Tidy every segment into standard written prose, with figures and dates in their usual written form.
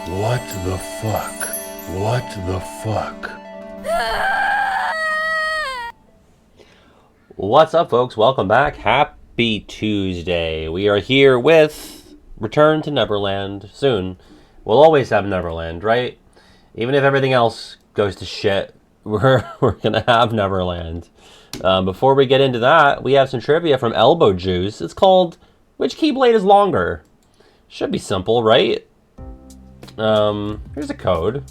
What the fuck? What the fuck? What's up, folks? Welcome back. Happy Tuesday. We are here with Return to Neverland soon. We'll always have Neverland, right? Even if everything else goes to shit, we're gonna have Neverland. Before we get into that, we have some trivia from Elbow Juice. It's called "Which Keyblade is longer?" Should be simple, right? Here's a code.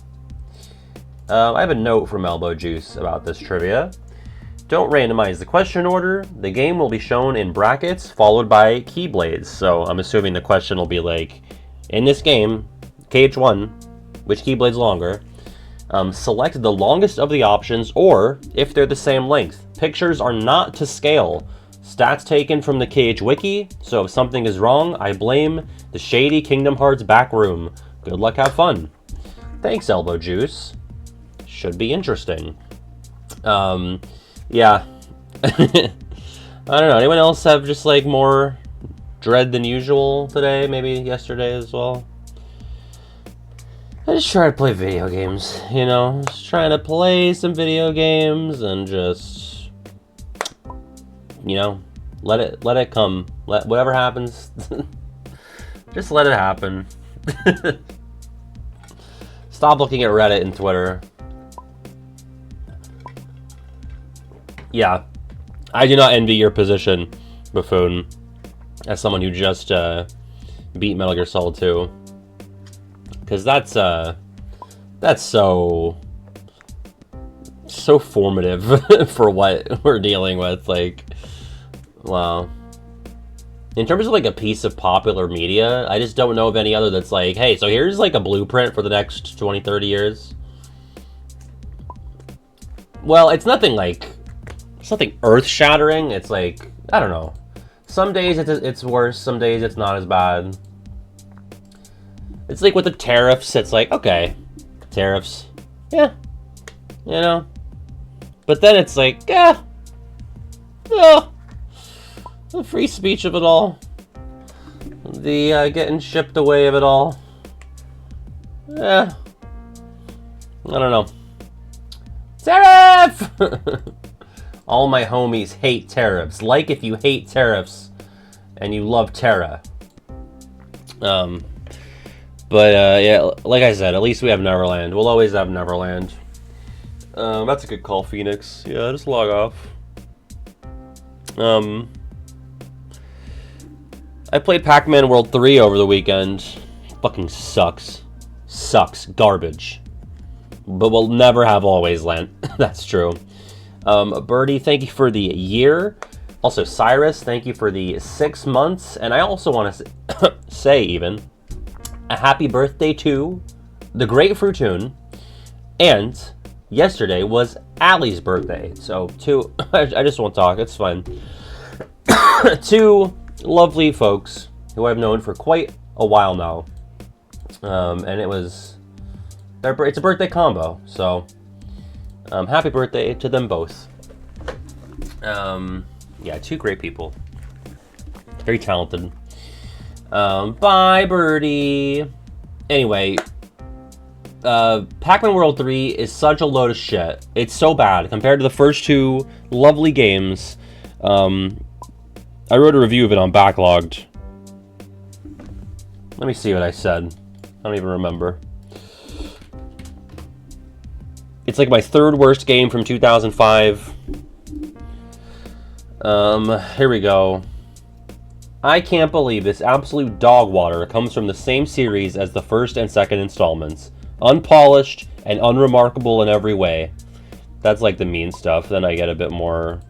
I have a note from Elbow Juice about this trivia. Don't randomize the question order. The game will be shown in brackets followed by Keyblades. So I'm assuming the question will be like, in this game, KH1, which Keyblade's longer? Select the longest of the options, or if they're the same length. Pictures are not to scale. Stats taken from the KH Wiki, so if something is wrong, I blame the shady Kingdom Hearts back room. Good luck, have fun. Thanks, Elbow Juice. Should be interesting. Yeah. I don't know. Anyone else have just like more dread than usual today? Maybe yesterday as well? I just try to play video games, you know? Just trying to play some video games and just, you know, let it come. Let whatever happens, just let it happen. Stop looking at Reddit and Twitter. Yeah, I do not envy your position, Buffoon, as someone who just beat Metal Gear Solid 2. Because that's so formative for what we're dealing with. Like, wow. In terms of like a piece of popular media, I just don't know of any other that's like, hey, so here's like a blueprint for the next 20, 30 years. Well, it's nothing earth-shattering. It's like, I don't know. Some days it's worse, some days it's not as bad. It's like with the tariffs, it's like, okay, tariffs, yeah, you know. But then it's like, yeah, the free speech of it all. The getting shipped away of it all. Yeah, I don't know. Tariff! All my homies hate tariffs. Like if you hate tariffs and you love Terra. Yeah, like I said, at least we have Neverland. We'll always have Neverland. That's a good call, Phoenix. Yeah, just log off. I played Pac-Man World 3 over the weekend. Fucking sucks. Sucks. Garbage. But we'll never have Always Land. That's true. Birdie, thank you for the year. Also, Cyrus, thank you for the 6 months. And I also want to say even a happy birthday to the Great Fruitoon. And yesterday was Allie's birthday. So I just won't talk. It's fine. Two lovely folks who I've known for quite a while now. And it's a birthday combo. So happy birthday to them both. Yeah, two great people. Very talented. Bye, Birdie. Anyway, Pac-Man World 3 is such a load of shit. It's so bad compared to the first two lovely games. I wrote a review of it on Backlogged. Let me see what I said. I don't even remember. It's like my third worst game from 2005. Here we go. I can't believe this absolute dog water comes from the same series as the first and second installments. Unpolished and unremarkable in every way. That's like the mean stuff. Then I get a bit more,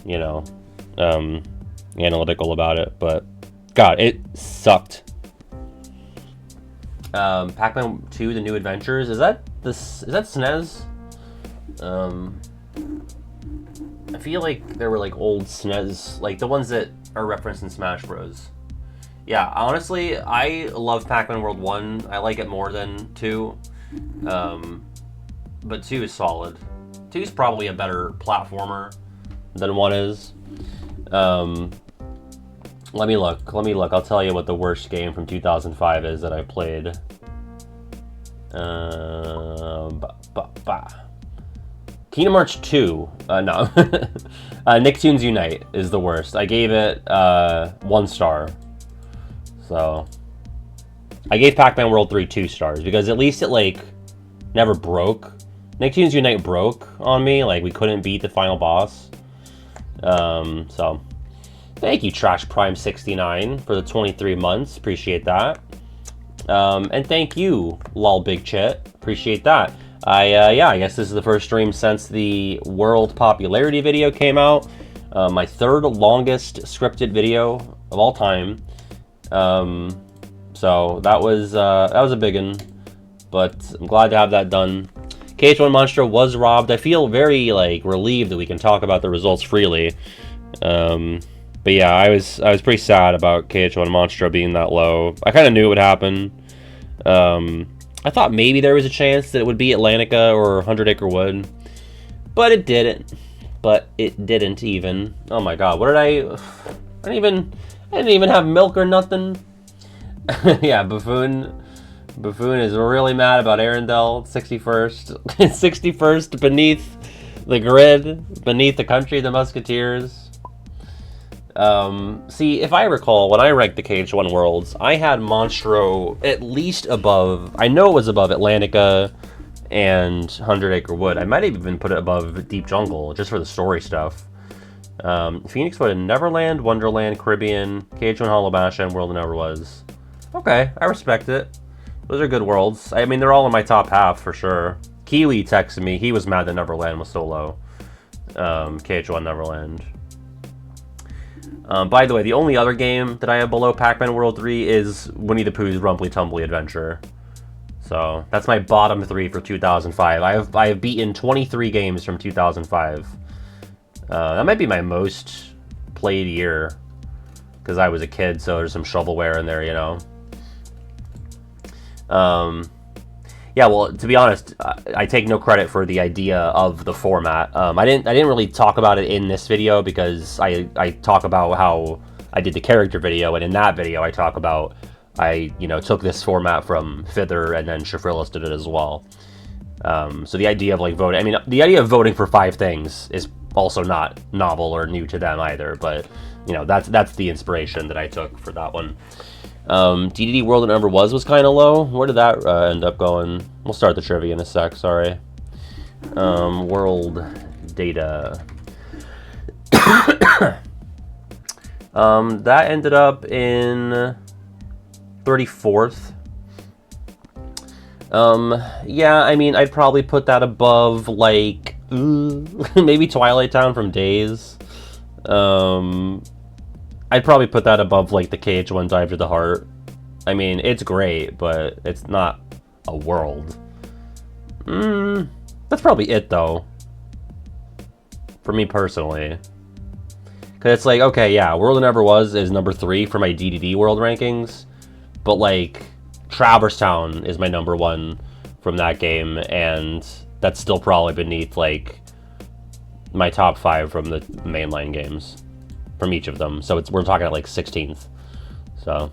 you know, analytical about it. But, God, it sucked. Pac-Man 2, The New Adventures. Is that SNES? I feel like there were like old SNES, like the ones that are referenced in Smash Bros. Yeah, honestly, I love Pac-Man World 1. I like it more than 2. But 2 is solid. 2 is probably a better platformer than 1 is. Let me look. I'll tell you what the worst game from 2005 is that I played. Kingdom Hearts 2. No. Nicktoons Unite is the worst. I gave it 1 star. So I gave Pac-Man World 3 2 stars because at least it like never broke. Nicktoons Unite broke on me, like we couldn't beat the final boss. So thank you, Trash Prime 69 for the 23 months. Appreciate that. And thank you, Lol Big Chit. Appreciate that. I guess this is the first stream since the world popularity video came out. My 3rd longest scripted video of all time. So that was a big one, but I'm glad to have that done. KH1 Monstro was robbed. I feel very like relieved that we can talk about the results freely. But yeah, I was pretty sad about KH1 Monstro being that low. I kind of knew it would happen. I thought maybe there was a chance that it would be Atlantica or 100 Acre Wood, but it didn't. But it didn't even. Oh my god, what did I didn't even have milk or nothing. Yeah, Buffoon is really mad about Arendelle. 61st. 61st beneath the grid, beneath the country of the Musketeers. See, if I recall, when I ranked the KH1 Worlds, I had Monstro at least above, I know it was above Atlantica and 100 Acre Wood. I might have even put it above Deep Jungle, just for the story stuff. Phoenix Wood and Neverland, Wonderland, Caribbean, KH1 Hollow Basha, and World That Never Was. Okay, I respect it. Those are good worlds. I mean, they're all in my top half, for sure. Kiwi texted me. He was mad that Neverland was so low. KH1 Neverland. By the way, the only other game that I have below Pac-Man World 3 is Winnie the Pooh's Rumbly Tumbly Adventure. So, that's my bottom 3 for 2005. I have beaten 23 games from 2005. That might be my most played year, because I was a kid, so there's some shovelware in there, you know. Yeah, well, to be honest, I take no credit for the idea of the format. I didn't really talk about it in this video because I talk about how I did the character video, and in that video I talk about I took this format from Fither, and then Shafrillis did it as well. So the idea of like voting, I mean, the idea of voting for 5 things is also not novel or new to them either, but that's the inspiration that I took for that one. DDD World That Never Was kind of low. Where did that end up going? We'll start the trivia in a sec, sorry. World data. That ended up in 34th. Yeah, I mean, I'd probably put that above, like, maybe Twilight Town from Days. I'd probably put that above, like, the KH1 Dive to the Heart. I mean, it's great, but it's not a world. That's probably it, though. For me personally. Because it's like, okay, yeah, World That Never Was is number 3 for my DDD world rankings. But, like, Traverse Town is my number 1 from that game, and that's still probably beneath, like, my top 5 from the mainline games. From each of them. So we're talking at, like, 16th. So.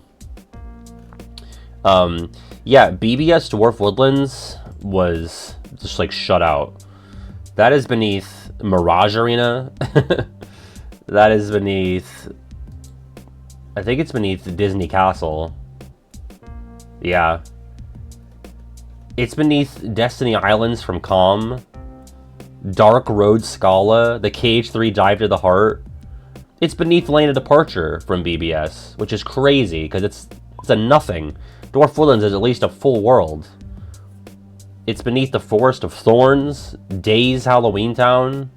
Yeah, BBS Dwarf Woodlands was just, like, shut out. That is beneath Mirage Arena. That is beneath... I think it's beneath Disney Castle. Yeah. It's beneath Destiny Islands from Calm. Dark Road Scala. The KH3 Dive to the Heart. It's beneath Lane of Departure from BBS, which is crazy, because it's a nothing. Dwarf Woodlands is at least a full world. It's beneath the Forest of Thorns, Days Halloween Town.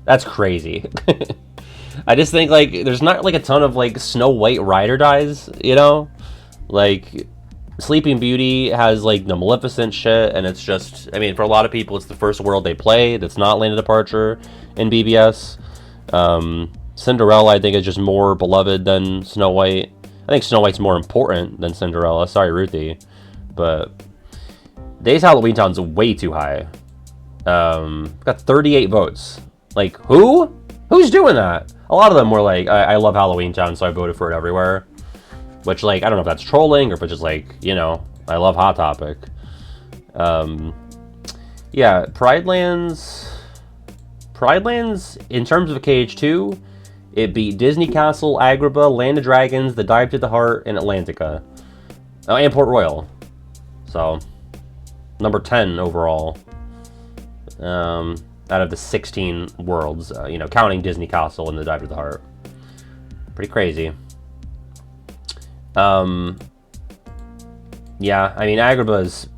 That's crazy. I just think, like, there's not, like, a ton of, like, Snow White ride or dies, you know? Like, Sleeping Beauty has, like, the Maleficent shit, and it's just, I mean, for a lot of people, it's the first world they play that's not Lane of Departure in BBS. Cinderella, I think, is just more beloved than Snow White. I think Snow White's more important than Cinderella. Sorry, Ruthie. But Days Halloween Town's way too high. Got 38 votes. Like, who? Who's doing that? A lot of them were like, I love Halloween Town, so I voted for it everywhere. Which, like, I don't know if that's trolling or if it's just like, I love Hot Topic. Yeah, Pride Lands, in terms of KH2, it beat Disney Castle, Agrabah, Land of Dragons, The Dive to the Heart, and Atlantica. Oh, and Port Royal. So, number 10 overall. Out of the 16 worlds, counting Disney Castle and The Dive to the Heart. Pretty crazy. Yeah, I mean, Agrabah's...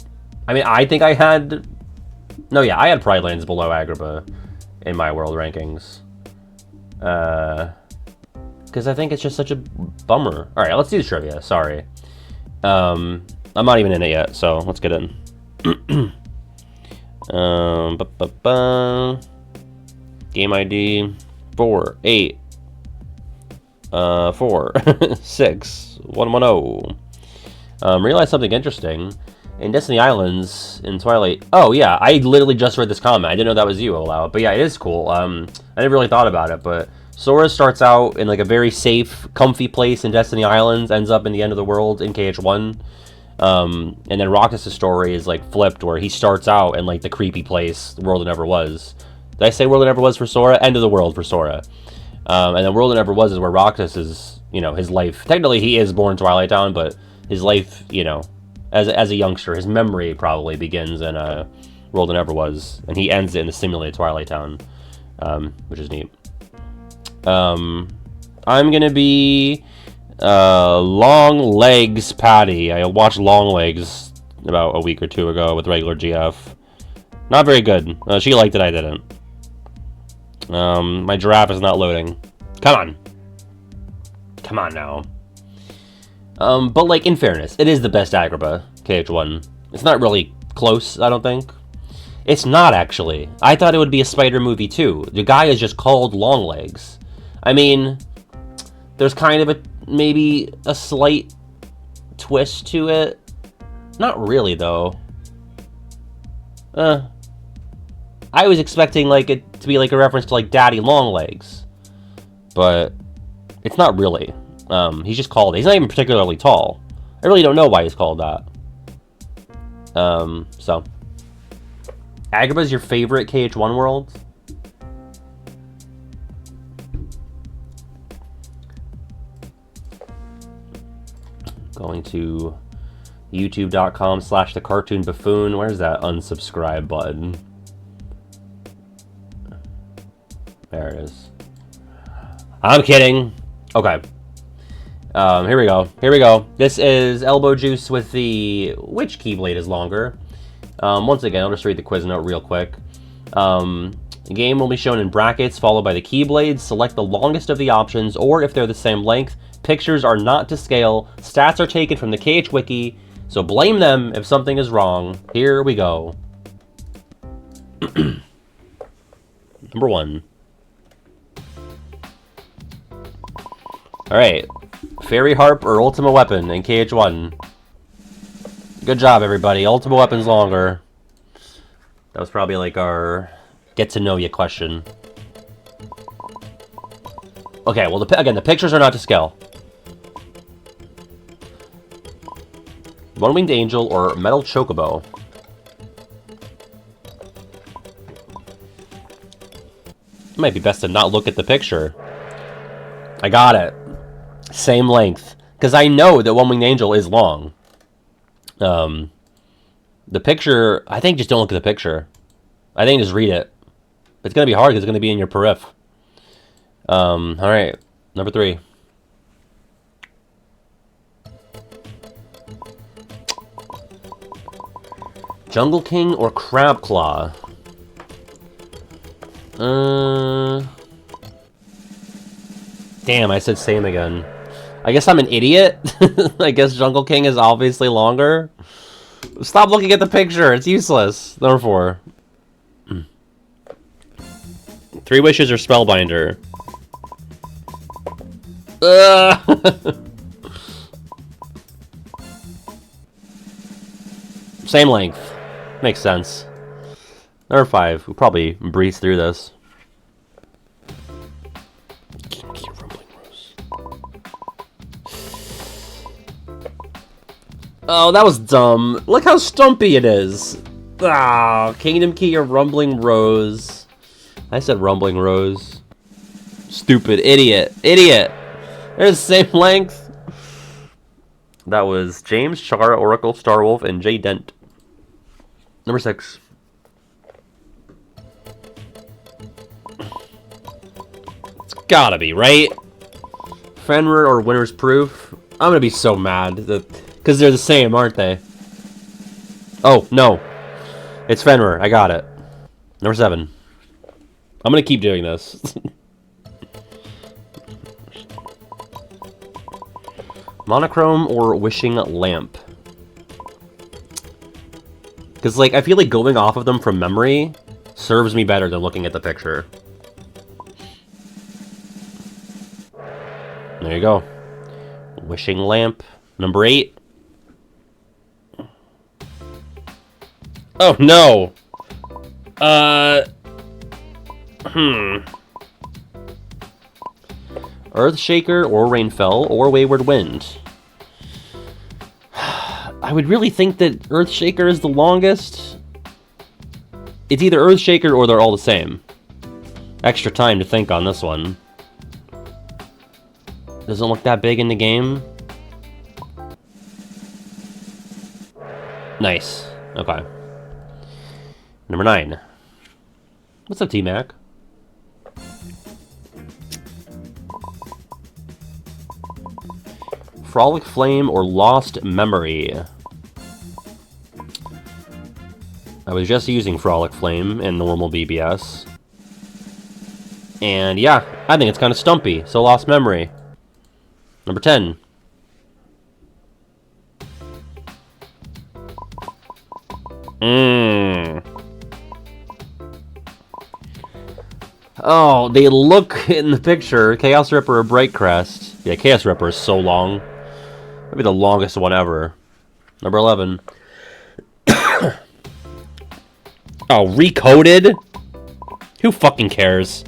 I mean, I think I had... No, yeah, I had Pride Lands below Agrabah in my world rankings. Because I think it's just such a bummer. Alright, let's do the trivia. Sorry. I'm not even in it yet, so let's get in. Game ID 4 8 4 6 110. Realized something interesting. In Destiny Islands, in Twilight... Oh, yeah, I literally just read this comment. I didn't know that was you, Olau. But yeah, it is cool. I never really thought about it, but Sora starts out in like a very safe, comfy place in Destiny Islands, ends up in the end of the world in KH1. And then Roxas' story is like flipped, where he starts out in like the creepy place, the world that never was. Did I say world that never was for Sora? End of the world for Sora. And then world that never was is where Roxas is, his life. Technically, he is born Twilight Town, but his life, as a youngster, his memory probably begins in a world that never was, and he ends it in the simulated Twilight Town, which is neat. I'm gonna be Long Legs Patty. I watched Long Legs about a week or two ago with regular GF. Not very good. She liked it, I didn't. My giraffe is not loading. Come on now. But like, in fairness, it is the best Agrabah, KH1. It's not really close, I don't think. It's not, actually. I thought it would be a spider movie, too. The guy is just called Longlegs. I mean, there's kind of maybe a slight twist to it. Not really, though. I was expecting, like, it to be, like, a reference to, like, Daddy Longlegs. But it's not really. He's just called it. He's not even particularly tall. I really don't know why he's called that. So. Agrabah's your favorite KH1 world? Going to youtube.com/thecartoonbuffoon. Where's that unsubscribe button? There it is. I'm kidding. Okay. Here we go. This is Elbow Juice with the... Which Keyblade is longer? Once again, I'll just read the quiz note real quick. The game will be shown in brackets, followed by the Keyblades. Select the longest of the options, or if they're the same length. Pictures are not to scale. Stats are taken from the KH Wiki, so blame them if something is wrong. Here we go. Number 1. Alright. Fairy Harp or Ultima Weapon in KH1? Good job, everybody. Ultima Weapon's longer. That was probably like our get-to-know-you question. Okay, well, again, the pictures are not to scale. One-Winged Angel or Metal Chocobo? It might be best to not look at the picture. I got it. Same length. Because I know that One-Winged Angel is long. The picture... I think just don't look at the picture. I think just read it. It's going to be hard because it's going to be in your periph. Alright. Number 3. Jungle King or Crab Claw? Damn, I said same again. I guess I'm an idiot. I guess Jungle King is obviously longer. Stop looking at the picture. It's useless. Number 4. 3 Wishes or Spellbinder? Same length. Makes sense. Number 5. We'll probably breeze through this. Oh, that was dumb. Look how stumpy it is. Ah, Kingdom Key or Rumbling Rose. I said Rumbling Rose. Stupid idiot. Idiot. They're the same length. That was James, Chara, Oracle, Starwolf, and Jay Dent. Number 6. It's gotta be, right? Fenrir or Winner's Proof? I'm gonna be so mad. Because they're the same, aren't they? Oh, no. It's Fenrir. I got it. Number 7. I'm gonna keep doing this. Monochrome or Wishing Lamp? Because, like, I feel like going off of them from memory serves me better than looking at the picture. There you go. Wishing Lamp. Number 8. Oh, no! Earthshaker or Rainfell or Wayward Wind. I would really think that Earthshaker is the longest. It's either Earthshaker or they're all the same. Extra time to think on this one. Doesn't look that big in the game. Nice. Okay. Number 9. What's up, T-Mac? Frolic Flame or Lost Memory? I was just using Frolic Flame in normal BBS. And yeah, I think it's kind of stumpy, so Lost Memory. Number 10. Oh, they look in the picture. Chaos Ripper or Bright Crest. Yeah, Chaos Ripper is so long. Maybe the longest one ever. Number 11. Oh, Recoded? Who fucking cares?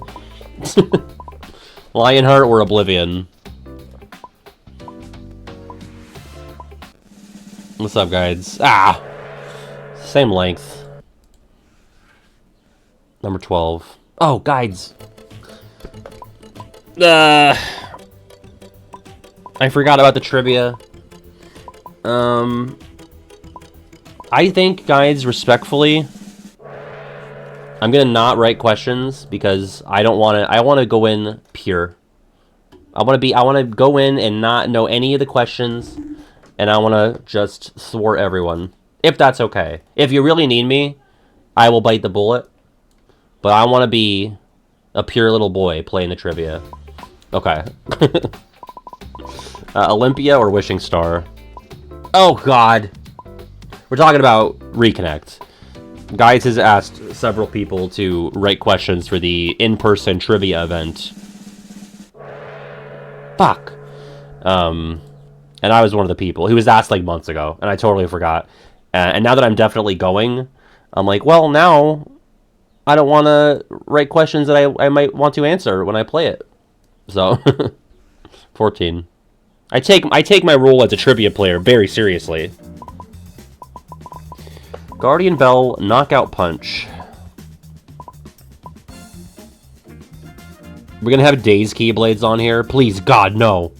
Lionheart or Oblivion? What's up, guys? Ah! Same length. Number 12. Oh, guides. I forgot about the trivia. I think, guys, respectfully, I'm gonna not write questions because I don't want to. I want to go in pure. I want to go in and not know any of the questions, and I want to just thwart everyone. If that's okay. If you really need me, I will bite the bullet. But I want to be a pure little boy playing the trivia. Okay. Olympia or Wishing Star? Oh, God. We're talking about Reconnect. Guys has asked several people to write questions for the in-person trivia event. Fuck. And I was one of the people. He was asked like months ago, and I totally forgot. And now that I'm definitely going, I'm like, well, now I don't want to write questions that I might want to answer when I play it. So, 14. I take my role as a trivia player very seriously. Guardian Bell, Knockout Punch. We're gonna have Days Keyblades on here? Please, God, no.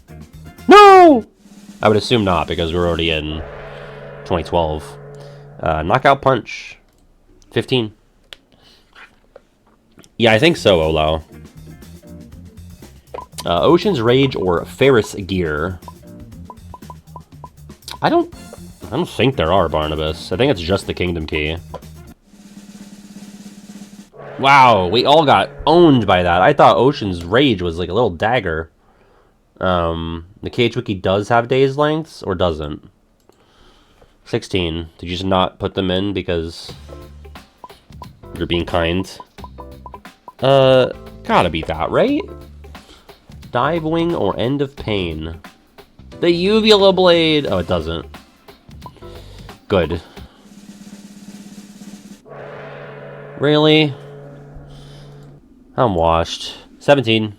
No! I would assume not, because we're already in 2012. Knockout Punch. 15. Yeah, I think so, Olo. Ocean's Rage or Ferris Gear. I don't think there are, Barnabas. I think it's just the Kingdom Key. Wow, we all got owned by that. I thought Ocean's Rage was like a little dagger. The KH Wiki does have days lengths, or doesn't? 16. Did you just not put them in because you're being kind? Gotta be that, right? Dive Wing or End of Pain? The Uvula Blade! Oh, it doesn't. Good. Really? I'm washed. 17.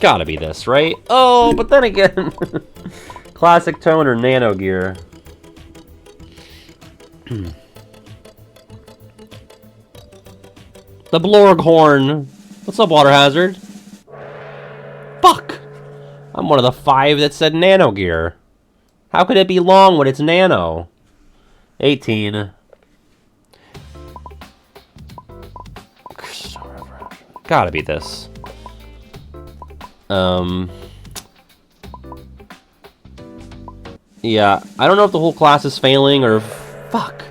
Gotta be this, right? Oh, but then again, Classic Tone or Nano Gear. The Blorghorn. What's up, Water Hazard? Fuck! I'm one of the 5 that said Nano Gear. How could it be long when it's Nano? 18. Gotta be this. Yeah, I don't know if the whole class is failing or fuck.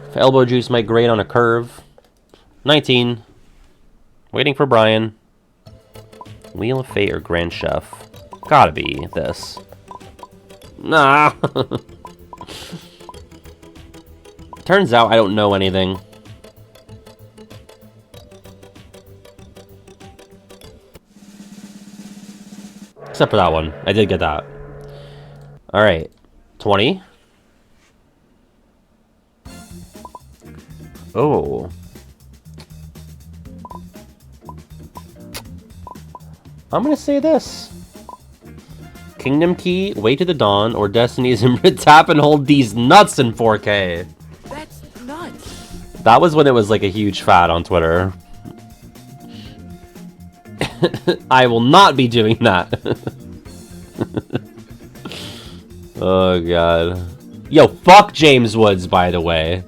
If Elbow Juice might grade on a curve. 19. Waiting for Brian. Wheel of Fate or Grand Chef. Gotta be this. Nah. Turns out I don't know anything. Except for that one. I did get that. Alright. 20. Oh. I'm gonna say this. Kingdom Key, Way to the Dawn, or Destiny's and tap and hold these nuts in 4K. That's nuts. That was when it was like a huge fad on Twitter. I will not be doing that. Oh god. Yo, fuck James Woods, by the way.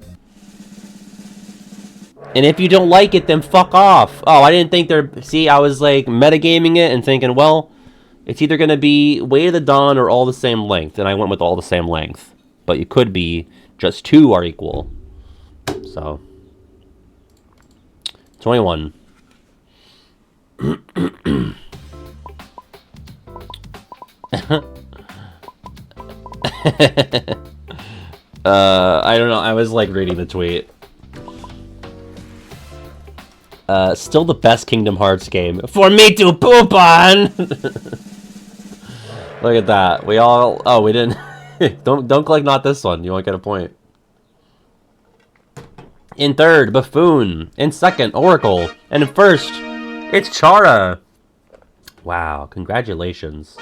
And if you don't like it, then fuck off. Oh, I didn't think they're... See, I was like metagaming it and thinking, well, it's either going to be Way to the Dawn or all the same length. And I went with all the same length. But it could be just 2 are equal. So. 21. I don't know. I was like reading the tweet. Still the best Kingdom Hearts game for me to poop on. Look at that. We all. Oh, we didn't. don't click not this one. You won't get a point. In third, Buffoon. In second, Oracle. And in first, it's Chara. Wow! Congratulations.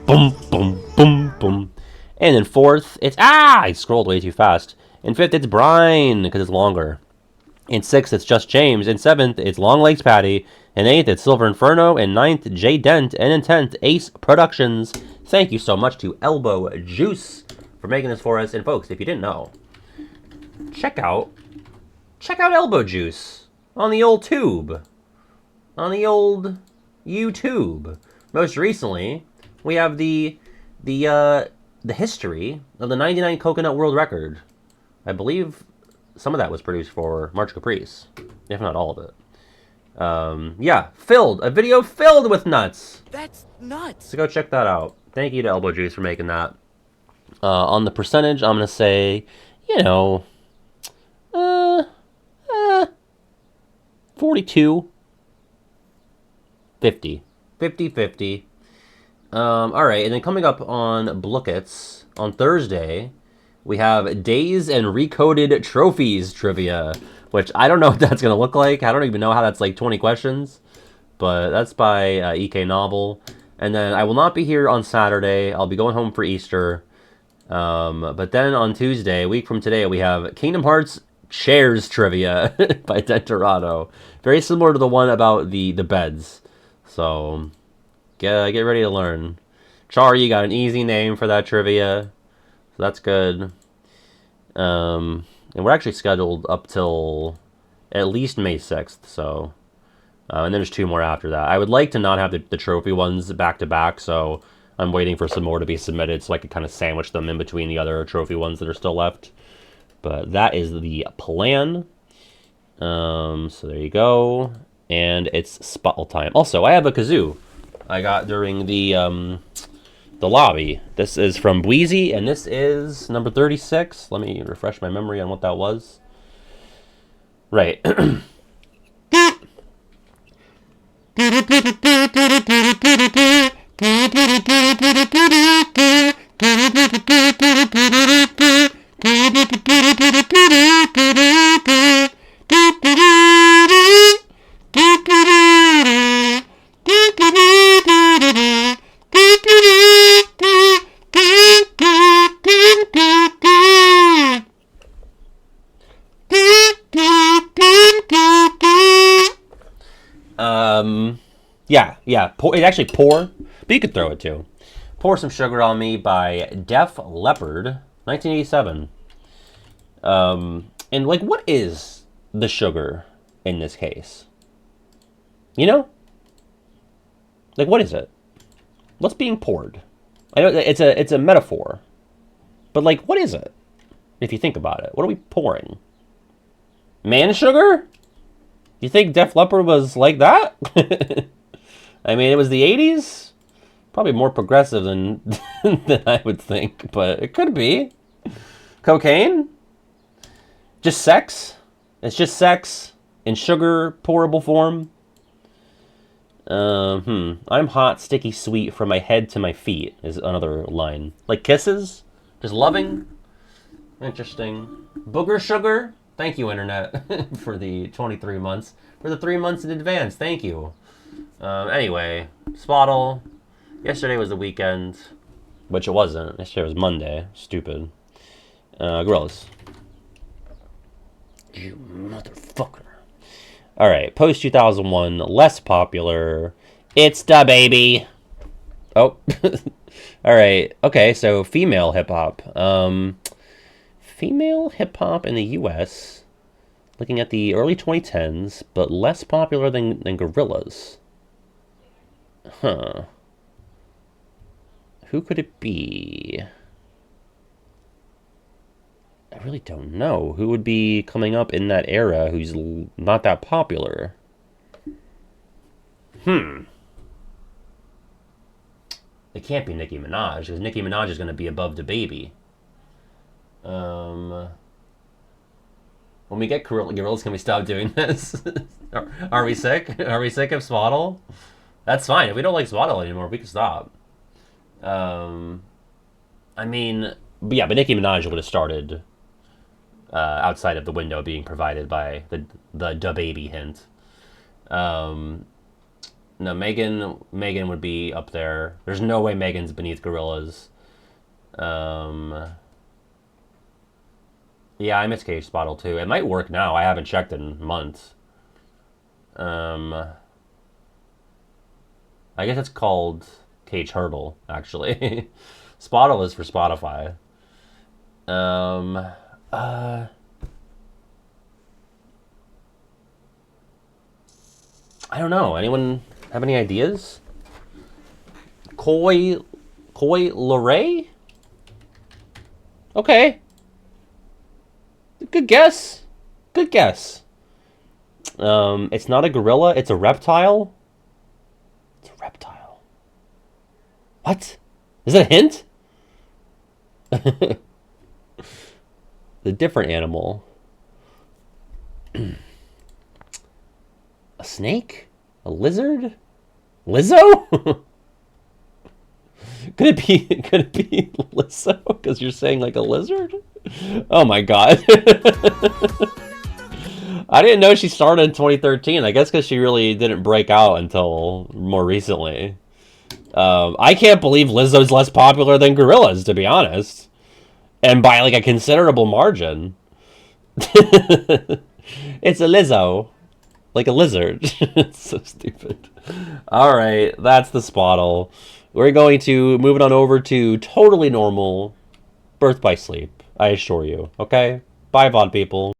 Boom, boom, boom, boom. And in fourth, it's... Ah! I scrolled way too fast. In fifth, it's Brine, because it's longer. In sixth, it's Just James. In seventh, it's Long Legs Patty. In eighth, it's Silver Inferno. In ninth, Jay Dent. And in 10th, Ace Productions. Thank you so much to Elbow Juice for making this for us. And folks, if you didn't know, check out Elbow Juice on the old tube. On the old YouTube. Most recently, we have the history of the 99 Coconut World Record. I believe some of that was produced for March Caprice, if not all of it. Yeah, a video filled with nuts. That's nuts. So go check that out. Thank you to Elbow Juice for making that. On the percentage, I'm gonna say, 42, 50, 50. Alright, and then coming up on Blookets, on Thursday, we have Days and Recoded Trophies trivia, which I don't know what that's going to look like. I don't even know how that's like 20 questions, but that's by EK Novel. And then I will not be here on Saturday. I'll be going home for Easter. But then on Tuesday, a week from today, we have Kingdom Hearts Chairs trivia by Dentorado. Very similar to the one about the beds. So... Get ready to learn. Char, you got an easy name for that trivia. So that's good. And we're actually scheduled up till at least May 6th. So, and then there's 2 more after that. I would like to not have the trophy ones back to back. So I'm waiting for some more to be submitted so I can kind of sandwich them in between the other trophy ones that are still left. But that is the plan. So there you go. And it's spottle time. Also, I have a kazoo I got during the lobby. This is from Bweezy, and this is number 36. Let me refresh my memory on what that was. Right. Yeah. It's actually Pour, but you could throw it too. Pour Some Sugar on Me by Def Leppard, 1987. And like, what is the sugar in this case? You know? Like, what is it? What's being poured? I know it's a metaphor, but like, what is it? If you think about it, what are we pouring? Man sugar? You think Def Leppard was like that? I mean, it was the 80s. Probably more progressive than than I would think, but it could be. Cocaine? Just sex? It's just sex in sugar pourable form. I'm hot, sticky, sweet from my head to my feet is another line. Like kisses? Just loving? Interesting. Booger sugar? Thank you, Internet, for the 23 months. For the 3 months in advance. Thank you. Anyway, Spottle. Yesterday was the weekend. Which it wasn't. Yesterday was Monday. Stupid. Gorillas. You motherfucker. Alright, post 2001, less popular. It's Da Baby. Oh. Alright, okay, so female hip hop. Female hip hop in the US, looking at the early 2010s, but less popular than Gorillaz. Huh. Who could it be? I really don't know. Who would be coming up in that era who's not that popular? It can't be Nicki Minaj, because Nicki Minaj is going to be above the baby. When we get Gorillaz, can we stop doing this? Are we sick? Are we sick of Swaddle? That's fine. If we don't like Swaddle anymore, we can stop. I mean, but yeah, but Nicki Minaj would have started outside of the window being provided by the DaBaby hint. No, Megan would be up there. There's no way Megan's beneath Gorillaz. Yeah, I miss Cage Spottle too. It might work now. I haven't checked in months. I guess it's called Cage Hurdle, actually. Spottle is for Spotify. I don't know. Anyone have any ideas? Coy Leray? Okay. Good guess. Good guess. It's not a gorilla, it's a reptile. It's a reptile. What? Is that a hint? The different animal. A snake? A lizard? Lizzo? Could it be Lizzo? Because you're saying like a lizard? Oh my god. I didn't know she started in 2013. I guess because she really didn't break out until more recently. I can't believe Lizzo's less popular than Gorillaz, to be honest. And by like a considerable margin. It's a Lizzo. Like a lizard. It's so stupid. Alright, that's the Spottle. We're going to move it on over to totally normal Birth by Sleep. I assure you. Okay? Bye, VOD people.